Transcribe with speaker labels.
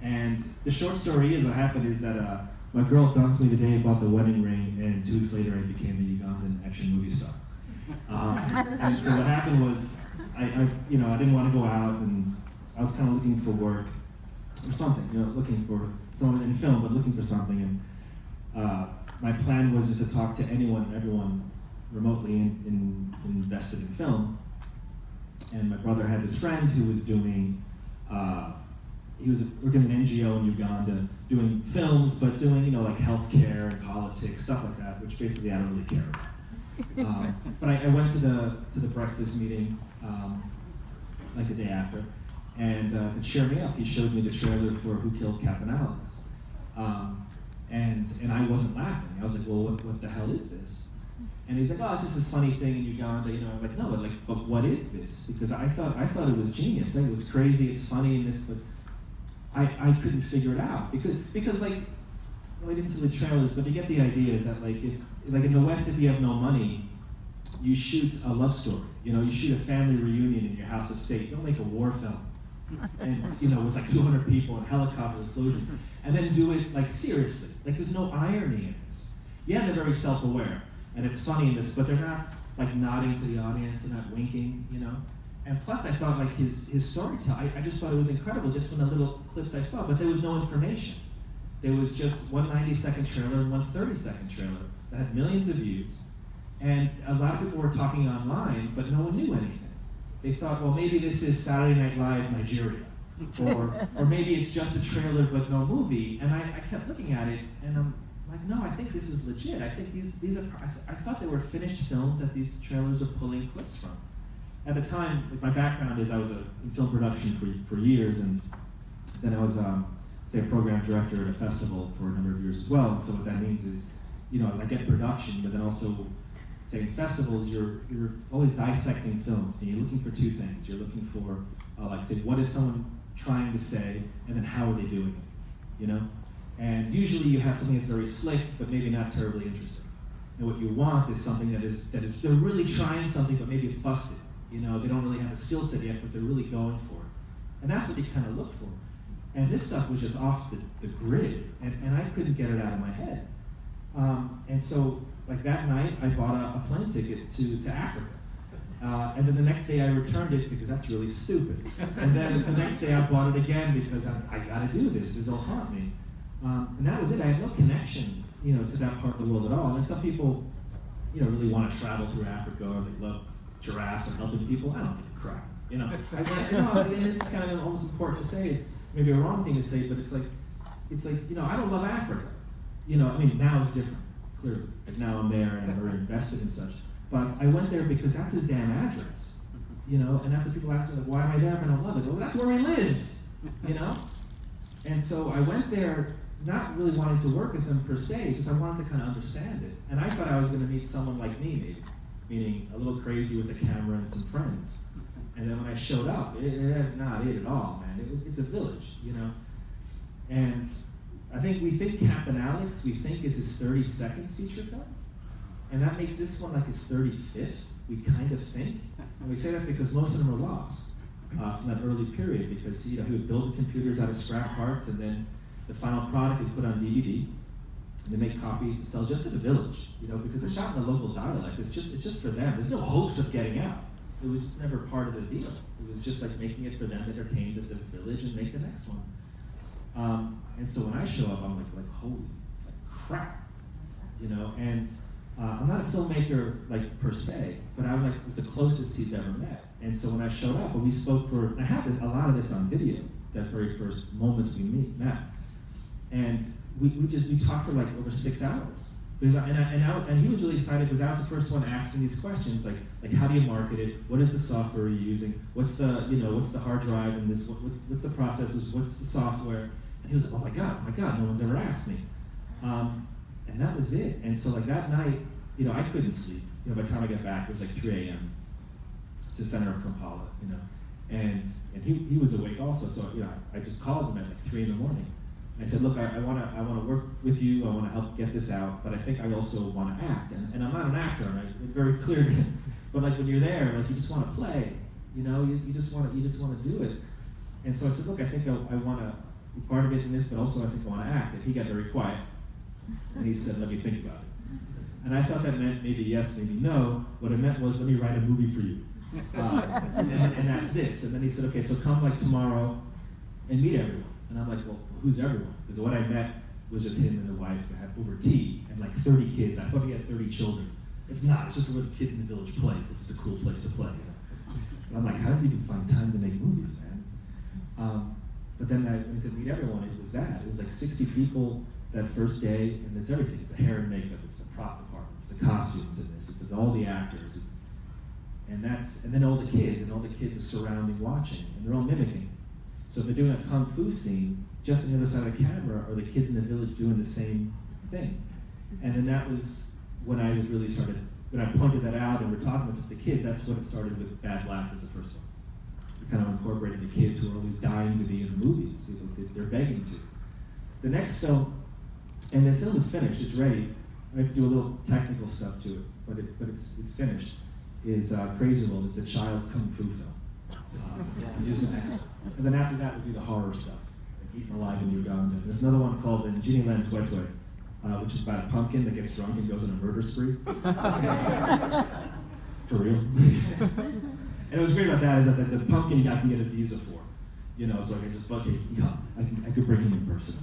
Speaker 1: And the short story is, what happened is that my girl dumped me the day I bought the wedding ring, and 2 weeks later I became a Ugandan action movie star. And so what happened was, I didn't want to go out, and I was kind of looking for work or something, looking for someone in film, but looking for something. And my plan was just to talk to anyone, everyone remotely invested in film. And my brother had this friend who was doing, he was working in an NGO in Uganda, doing films, but doing, like healthcare and politics, stuff like that, which basically I don't really care about. But I went to the breakfast meeting, like the day after, and to cheer me up, he showed me the trailer for Who Killed Captain Alex. And I wasn't laughing. I was like, well, what the hell is this? And he's like, oh, it's just this funny thing in Uganda, I'm like, no, but what is this? Because I thought it was genius. It was crazy, it's funny and this, but I couldn't figure it out. Because I didn't see the trailers, but you get the idea is that if in the West, if you have no money, you shoot a love story. You shoot a family reunion in your house of state. You don't make a war film. And with 200 people and helicopter explosions, and then do it seriously. There's no irony in this. Yeah, they're very self-aware, and it's funny in this, but they're not nodding to the audience and not winking, And plus, I thought his storytelling, I just thought it was incredible just from the little clips I saw. But there was no information. There was just one 90-second trailer and one 30-second trailer that had millions of views, and a lot of people were talking online, but no one knew anything. They thought, well, maybe this is Saturday Night Live Nigeria, or maybe it's just a trailer but no movie. And I kept looking at it, and I'm like, no, I think this is legit. I think these are. I thought they were finished films that these trailers are pulling clips from. At the time, my background is I was in film production for years, and then I was a program director at a festival for a number of years as well. And so what that means is, I get production, but then also. Say in festivals, you're always dissecting films, and you're looking for 2 things. You're looking for, say, what is someone trying to say, and then how are they doing it, And usually you have something that's very slick, but maybe not terribly interesting. And what you want is something that is they're really trying something, but maybe it's busted. They don't really have a skill set yet, but they're really going for it. And that's what you kind of look for. And this stuff was just off the grid, and I couldn't get it out of my head. And so, that night, I bought a plane ticket to Africa. And then the next day I returned it because that's really stupid. And then the next day I bought it again because I gotta do this, because it'll haunt me. And that was it. I had no connection, to that part of the world at all. And some people, really want to travel through Africa, or they love giraffes or helping people. I don't give a crap, and it's kind of almost important to say. It's maybe a wrong thing to say, but it's like, I don't love Africa. Now it's different. Clearly, now I'm there and I'm very invested in such. But I went there because that's his damn address, and that's what people ask me, why am I there if I don't love it? Well, that's where he lives, And so I went there not really wanting to work with him per se, just I wanted to kind of understand it. And I thought I was going to meet someone like me, maybe, meaning a little crazy with a camera and some friends. And then when I showed up, that's not it at all, man. It's a village, And I think we think Captain Alex, we think is his 32nd feature film, and that makes this one his 35th, we kind of think. And we say that because most of them are lost from that early period, because he would build the computers out of scrap parts, and then the final product he'd put on DVD, and they make copies to sell just to the village, because they're shot in the local dialect. It's just for them. There's no hopes of getting out. It was just never part of the deal. It was just making it for them to entertain the village and make the next one. And so when I show up, I'm like holy crap, and I'm not a filmmaker per se, but I was the closest he's ever met. And so when I showed up, and we spoke I have a lot of this on video, that very first moments we met, and we talked for over 6 hours. And he was really excited because I was the first one asking these questions, like how do you market it? What is the software you're using? What's the hard drive and this? What's the processors? What's the software? And he was like, oh my God, no one's ever asked me. And that was it. And so that night, I couldn't sleep. By the time I got back, it was 3 a.m. to the center of Kampala, and he was awake also. So I just called him at 3 in the morning. And I said, look, I want to work with you. I want to help get this out, but I think I also want to act. And I'm not an actor, and I'm very clear to him. But when you're there, you just want to play. You just want to do it. And so I said, look, I think I want part of it in this, but also I think I want to act. And he got very quiet. And he said, let me think about it. And I thought that meant maybe yes, maybe no. What it meant was, let me write a movie for you. And that's this. And then he said, okay, so come like tomorrow and meet everyone. And I'm like, well, who's everyone? Because what I met was just him and the wife who had over tea and like 30 kids. I thought he had 30 children. It's not, it's just a little kids in the village play. It's just a cool place to play. You know? And I'm like, how does he even find time to make movies, man? But then when he said meet everyone, it was that. It was like 60 people that first day, and it's everything. It's the hair and makeup, it's the prop department, it's the costumes in this, it's all the actors, and then all the kids, and all the kids are surrounding watching, and they're all mimicking. So if they're doing a kung fu scene, just on the other side of the camera are the kids in the village doing the same thing. And then that was when Isaac really started, when I pointed that out and we're talking about the kids, that's when it started with Bad Black was the first one. We kind of incorporated the kids who are always dying to be in the movies, you know, they're begging to. The next film, and the film is finished, it's ready. I have to do a little technical stuff to it, but it's finished, is Crazy World. It's a child kung fu film. Is the next one. And then after that would be the horror stuff, like Eaten Alive in Uganda. There's another one called Njini Lan Twetwe, which is about a pumpkin that gets drunk and goes on a murder spree. For real. And what's great about that is that the pumpkin I can get a visa for. You know, so I can just bug it. I could bring him in person.